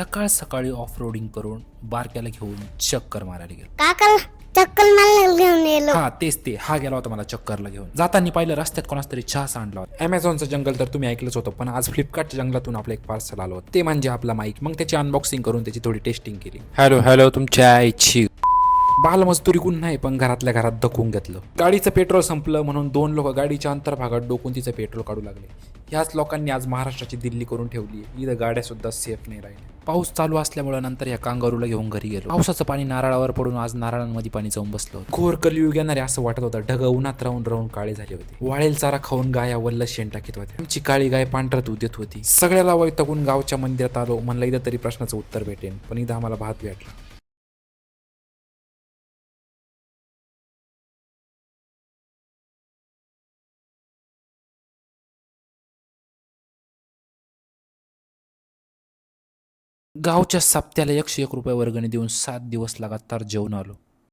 सकाळ सकाळी off roading करून बारक्याला घेऊन चक्कर मारायला गेलो. काका चक्कल मला घेऊन गेलो. हा तेच ते, हा गेला होता मला चक्करला घेऊन. जाताना पाहिलं रस्त्यात कोणाच तरी चहा सांडला होता. अमेझॉनचं जंगल तर तुम्ही ऐकलंच होतं, पण आज फ्लिपकार्टच्या जंगलातून आपलं एक पार्सल आलं होतं, ते म्हणजे आपला माईक. मग त्याची अनबॉक्सिंग करून त्याची थोडी टेस्टिंग केली. हॅलो तुमच्या आईची बालमजदुरी कोण नाही, पण घरातल्या घरात धकून घेतलं. गाडीचं पेट्रोल संपलं म्हणून 2 लोक गाडीच्या अंतर्भागात डोकून तिचं पेट्रोल काढू लागले. ह्याच लोकांनी आज महाराष्ट्राची दिल्ली करून ठेवली. इथं गाड्या सुद्धा सेफ नाही राहिल्या. पाऊस चालू असल्यामुळे नंतर या कांगारूला घेऊन घरी गेलो. पावसाचं पाणी नारळावर पडून आज नारळांमध्ये पाणी जाऊन बसलो. घोर कलियुग येणारे असं वाटत होतं. ढग उन्हात राहून राहून काळे झाले होते. वाळेल चारा खाऊन गाया वल्ल शेण टाकीत होत्या. आमची काळी गाय पांढरं दूध देत होती. सगळ्याला वैतागून गावच्या मंदिरात आलो. म्हणलं इथं तरी प्रश्नाचं उत्तर भेटेन, पण इथं आम्हाला भात भेटला. गावच्या सप्त्याला 101 रुपये वर्गणी देऊन 7 दिवस लगातार जेवून आलो.